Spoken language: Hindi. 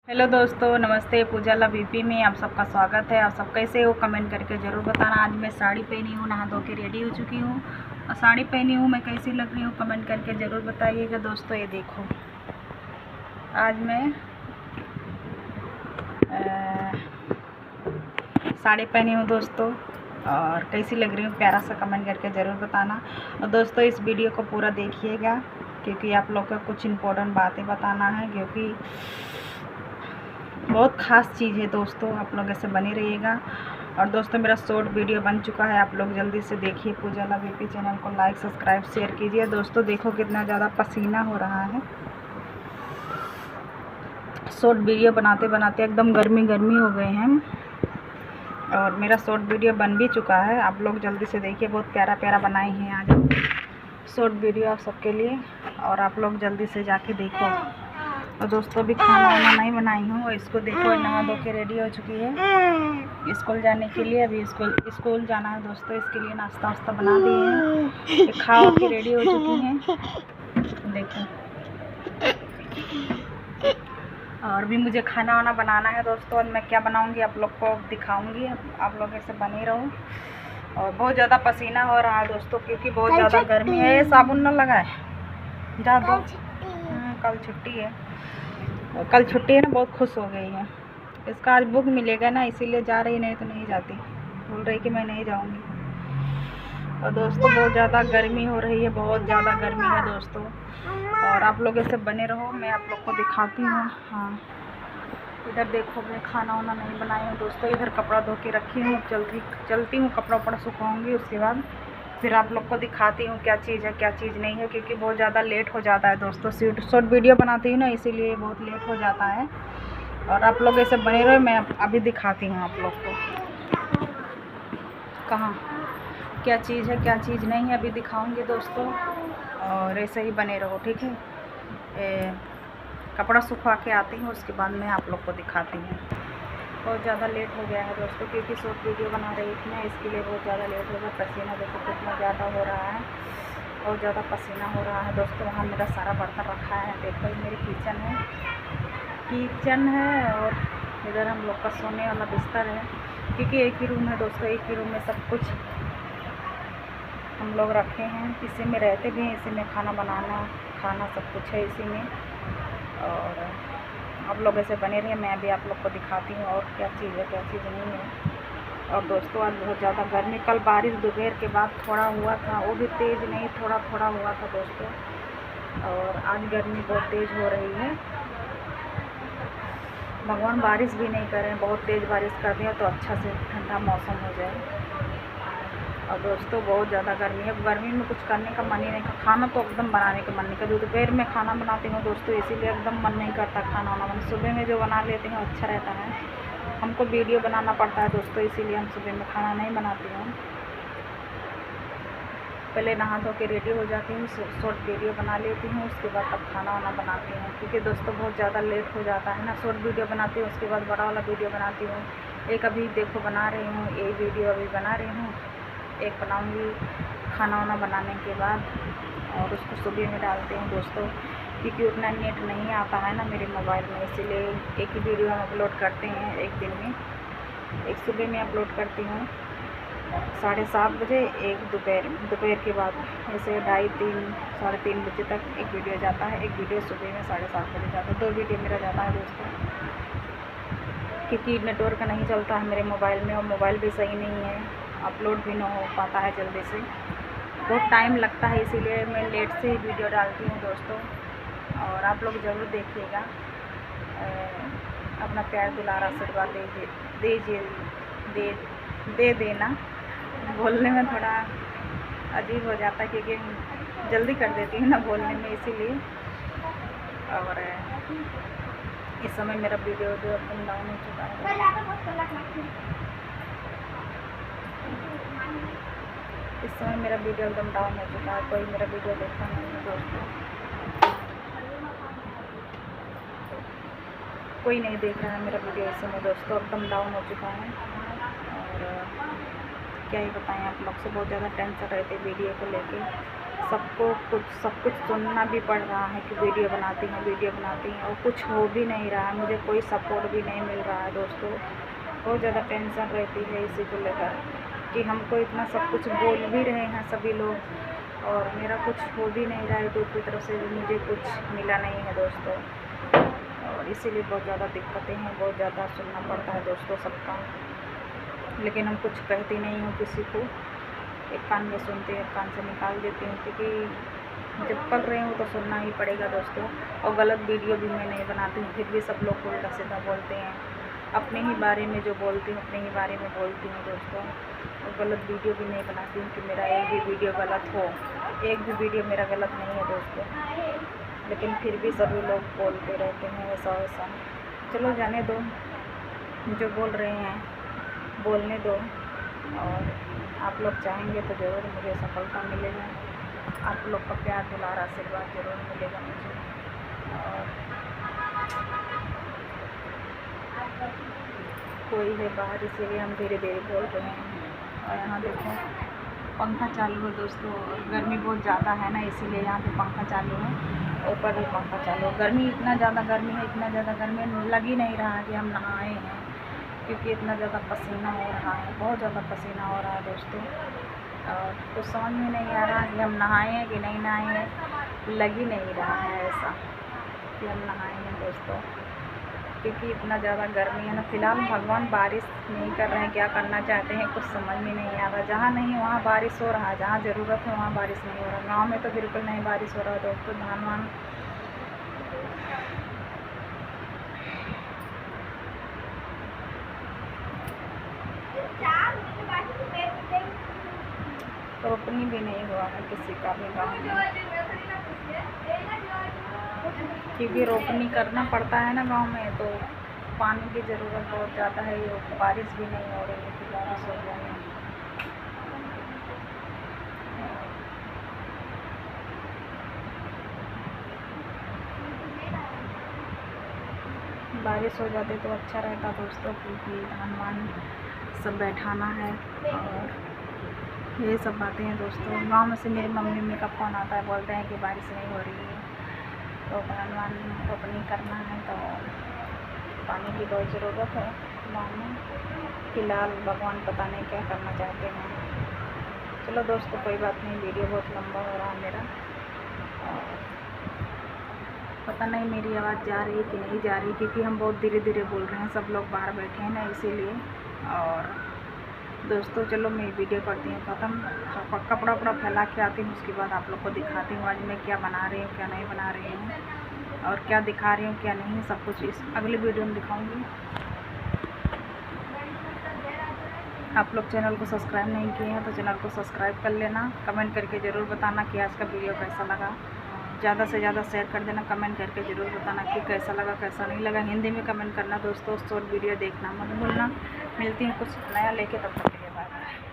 हेलो दोस्तों, नमस्ते। पूजा ला बीपी में आप सबका स्वागत है। आप सब कैसे हो कमेंट करके ज़रूर बताना। आज मैं साड़ी पहनी हूँ, नहा धो के रेडी हो चुकी हूँ और साड़ी पहनी हूँ मैं कैसी लग रही हूँ कमेंट करके ज़रूर बताइएगा दोस्तों। ये देखो, आज मैं साड़ी पहनी हूँ दोस्तों और कैसी लग रही हूँ प्यारा सा कमेंट करके ज़रूर बताना। और दोस्तों इस वीडियो को पूरा देखिएगा क्योंकि आप लोग का कुछ इम्पोर्टेंट बातें बताना है, क्योंकि बहुत ख़ास चीज़ है दोस्तों। आप लोग ऐसे बने रहिएगा। और दोस्तों मेरा शॉर्ट वीडियो बन चुका है, आप लोग जल्दी से देखिए। पूजा ला बीपी चैनल को लाइक सब्सक्राइब शेयर कीजिए। दोस्तों देखो कितना ज़्यादा पसीना हो रहा है। शॉर्ट वीडियो बनाते बनाते एकदम गर्मी हो गए हैं और मेरा शॉर्ट वीडियो बन भी चुका है। आप लोग जल्दी से देखिए, बहुत प्यारा प्यारा बनाए हैं आज हम शॉर्ट वीडियो आप सबके लिए, और आप लोग जल्दी से जाके देखो। और दोस्तों अभी खाना वाना नहीं बनाई हूँ। इसको देखो, नहा धो के रेडी हो चुकी है स्कूल जाने के लिए। अभी स्कूल जाना है दोस्तों, इसके लिए नाश्ता वास्ता बना दिए हैं, खा के रेडी हो चुकी हैं। देखो, और भी मुझे खाना वाना बनाना है दोस्तों। और मैं क्या बनाऊंगी आप लोग को दिखाऊंगी, आप लोग ऐसे बने रहो। और बहुत ज़्यादा पसीना हो रहा है दोस्तों क्योंकि बहुत ज़्यादा गर्मी है। साबुन ना लगाए जा दो, कल छुट्टी है। कल छुट्टी है ना, बहुत खुश हो गई है। इसका आज बुक मिलेगा ना, इसीलिए जा रही, नहीं तो नहीं जाती। बोल रही कि मैं नहीं जाऊंगी। और दोस्तों बहुत ज़्यादा गर्मी हो रही है, बहुत ज़्यादा गर्मी है दोस्तों। और आप लोग ऐसे बने रहो, मैं आप लोग को दिखाती हूँ। हाँ, इधर देखो, मैं खाना वाना नहीं बनाई हूँ दोस्तों। इधर कपड़ा धो के रखी हूँ, चलती हूँ, कपड़ा उपड़ा सुखाऊँगी। उसके बाद फिर आप लोग को दिखाती हूँ क्या चीज़ है क्या चीज़ नहीं है, क्योंकि बहुत ज़्यादा लेट हो जाता है दोस्तों। शॉर्ट वीडियो बनाती हूँ ना, इसीलिए बहुत लेट हो जाता है। और आप लोग ऐसे बने रहो, मैं अभी दिखाती हूँ आप लोग को कहाँ क्या चीज़ है क्या चीज़ नहीं है, अभी दिखाऊँगी दोस्तों। और ऐसे ही बने रहो, ठीक है। कपड़ा सुखा के आती हूँ, उसके बाद मैं आप लोग को दिखाती हूँ। बहुत ज़्यादा लेट हो गया है दोस्तों क्योंकि शॉर्ट वीडियो बना रही थी मैं, इसके लिए बहुत ज़्यादा लेट हो गया। पसीना देखो कितना ज़्यादा हो रहा है, बहुत ज़्यादा पसीना हो रहा है दोस्तों। वहाँ मेरा सारा बर्तन रखा है, देखो ये मेरी किचन है और इधर हम लोग का सोने वाला बिस्तर है, क्योंकि एक ही रूम है दोस्तों। एक ही रूम में सब कुछ हम लोग रखे हैं, इसी में रहते भी हैं, इसी में खाना सब कुछ है इसी में। और आप लोग ऐसे बने रहिए, मैं भी आप लोग को दिखाती हूँ और क्या चीज़ है क्या चीज़ नहीं है। और दोस्तों आज बहुत ज़्यादा गर्मी, कल बारिश दोपहर के बाद थोड़ा हुआ था, वो भी तेज़ नहीं, थोड़ा थोड़ा हुआ था दोस्तों। और आज गर्मी बहुत तेज़ हो रही है। भगवान बारिश भी नहीं करें, बहुत तेज़ बारिश कर दिया तो अच्छा से ठंडा मौसम हो जाए। और दोस्तों बहुत ज़्यादा गर्मी है, गर्मी में कुछ करने का मन ही नहीं करता, खाना तो एकदम बनाने का मन नहीं करता। दोपहर में खाना बनाती हूँ दोस्तों, इसीलिए एकदम मन नहीं करता खाना वाना। सुबह में जो बना लेते हैं अच्छा रहता है, हमको वीडियो बनाना पड़ता है दोस्तों, इसीलिए हम सुबह में खाना नहीं बनाती हूँ। पहले नहा धो के रेडी हो जाती हूँ, शॉर्ट वीडियो बना लेती हूँ, उसके बाद तब खाना वाना बनाती हूँ। क्योंकि दोस्तों बहुत ज़्यादा लेट हो जाता है ना, शॉर्ट वीडियो बनाती हूँ, उसके बाद बड़ा वाला वीडियो बनाती हूँ। एक अभी देखो बना रही हूँ, ये वीडियो अभी बना रही हूँ, एक बनाऊँगी खाना वाना बनाने के बाद, और उसको सुबह में डालती हूँ दोस्तों। क्योंकि उतना नेट नहीं आता है ना मेरे मोबाइल में, इसीलिए एक ही वीडियो हम अपलोड करते हैं एक दिन में। एक सुबह में अपलोड करती हूँ 7:30 बजे, एक दोपहर के बाद, ऐसे 2:30 साढ़े 3 बजे तक एक वीडियो जाता है। एक वीडियो सुबह में 7:30 बजे जाता है, 2 वीडियो मेरा जाता है दोस्तों। क्योंकि नेटवर्क नहीं चलता है मेरे मोबाइल में और मोबाइल भी सही नहीं है, अपलोड भी नहीं हो पाता है जल्दी से, बहुत टाइम लगता है, इसीलिए मैं लेट से ही वीडियो डालती हूँ दोस्तों। और आप लोग ज़रूर देखिएगा, अपना प्यार दुलार आशीर्वाद दे देना। बोलने में थोड़ा अजीब हो जाता है क्योंकि जल्दी कर देती हूँ ना बोलने में, इसीलिए। और इस समय मेरा वीडियो जो एकदम डाउन हो चुका है, इस समय मेरा वीडियो एकदम डाउन हो चुका है, कोई मेरा वीडियो देखता नहीं है दोस्तों, कोई नहीं देख रहा है मेरा वीडियो इस समय दोस्तों, एकदम डाउन हो चुका है। और क्या ही बताएं आप लोग से, बहुत ज़्यादा टेंशन रहती है वीडियो को लेके। सबको सब कुछ सुनना भी पड़ रहा है कि वीडियो बनाती हैं और कुछ हो भी नहीं रहा है, मुझे कोई सपोर्ट भी नहीं मिल रहा है दोस्तों। बहुत ज़्यादा टेंशन रहती है इसी को लेकर कि हमको इतना सब कुछ बोल भी रहे हैं सभी लोग और मेरा कुछ हो भी नहीं रहा है, तो की तरफ से भी मुझे कुछ मिला नहीं है दोस्तों। और इसीलिए बहुत ज़्यादा दिक्कतें हैं, बहुत ज़्यादा सुनना पड़ता है दोस्तों सबका। लेकिन हम कुछ कहती नहीं हूँ किसी को, एक कान में सुनते हैं, एक कान से निकाल देती हूँ, क्योंकि जब पढ़ रहे हूँ तो सुनना ही पड़ेगा दोस्तों। और गलत वीडियो भी मैं नहीं बनाती हूँ, फिर भी सब लोग को उल्टा सीधा बोलते हैं। अपने ही बारे में जो बोलती हूँ अपने ही बारे में बोलती हूँ दोस्तों। और गलत वीडियो भी नहीं बनाती हूँ कि मेरा एक भी वीडियो गलत हो, एक भी वीडियो मेरा गलत नहीं है दोस्तों। लेकिन फिर भी सभी लोग बोलते रहते हैं ऐसा वैसा। चलो जाने दो, जो बोल रहे हैं बोलने दो। और आप लोग चाहेंगे तो ज़रूर मुझे सफलता मिलेगा, आप लोग का प्यार दुलार आशीर्वाद ज़रूर मिलेगा मुझे। और कोई है बाहर, इसीलिए हम धीरे धीरे बोल रहे हैं। और यहाँ देखो पंखा चालू है दोस्तों, गर्मी बहुत ज़्यादा है ना, इसीलिए यहाँ पे पंखा चालू है, ऊपर भी पंखा चालू है। गर्मी इतना ज़्यादा गर्मी है, इतना ज़्यादा गर्मी लग ही नहीं रहा है कि हम नहाए हैं, क्योंकि इतना ज़्यादा पसीना हो रहा है, बहुत ज़्यादा पसीना हो रहा है दोस्तों। और कुछ समझ में नहीं आ रहा कि हम नहाए हैं कि नहीं नहाए हैं, लग ही नहीं रहा है ऐसा कि हम नहाए हैं दोस्तों, क्योंकि इतना ज़्यादा गर्मी है ना। फिलहाल भगवान बारिश नहीं कर रहे हैं, क्या करना चाहते हैं कुछ समझ में नहीं आ रहा। जहाँ नहीं वहाँ बारिश हो रहा है, जहाँ ज़रूरत है वहाँ बारिश नहीं हो रहा। गांव में तो बिल्कुल नहीं बारिश हो रहा है दोस्तों। धान वान रोपनी भी नहीं हुआ है किसी का भी गाँव में, क्योंकि रोपनी करना पड़ता है ना गांव में, तो पानी की ज़रूरत बहुत ज़्यादा है। ये बारिश भी नहीं हो रही है कि बारिश हो जाए। बारिश हो जाती तो अच्छा रहता दोस्तों, क्योंकि धान वान सब बैठाना है। और ये सब बातें हैं दोस्तों। गांव में से मेरी मम्मी का फ़ोन आता है, बोलते हैं कि बारिश नहीं हो रही है, तो धान वान रोपनी करना है, तो पानी की बहुत ज़रूरत है गाँव में। फ़िलहाल भगवान पता नहीं क्या करना चाहते हैं। चलो दोस्तों कोई बात नहीं, वीडियो बहुत लंबा हो रहा है मेरा, और पता नहीं मेरी आवाज़ जा रही है कि नहीं जा रही, क्योंकि हम बहुत धीरे धीरे बोल रहे हैं, सब लोग बाहर बैठे हैं ना, इसीलिए। और दोस्तों चलो मैं वीडियो करती हूँ ख़त्म, कपड़ा वपड़ा फैला के आती हूँ, उसके बाद आप लोग को दिखाती हूँ आज मैं क्या बना रही हूँ क्या नहीं बना रही हूँ, और क्या दिखा रही हूँ क्या नहीं, सब कुछ इस अगली वीडियो में दिखाऊंगी। आप लोग चैनल को सब्सक्राइब नहीं किए हैं तो चैनल को सब्सक्राइब कर लेना। कमेंट करके ज़रूर बताना कि आज का वीडियो कैसा लगा। ज़्यादा से ज़्यादा शेयर कर देना, कमेंट करके ज़रूर बताना कि कैसा लगा कैसा नहीं लगा। हिंदी में कमेंट करना दोस्तों, शॉर्ट वीडियो देखना मत भूलना। मिलती हूँ कुछ नया लेके, तब तक।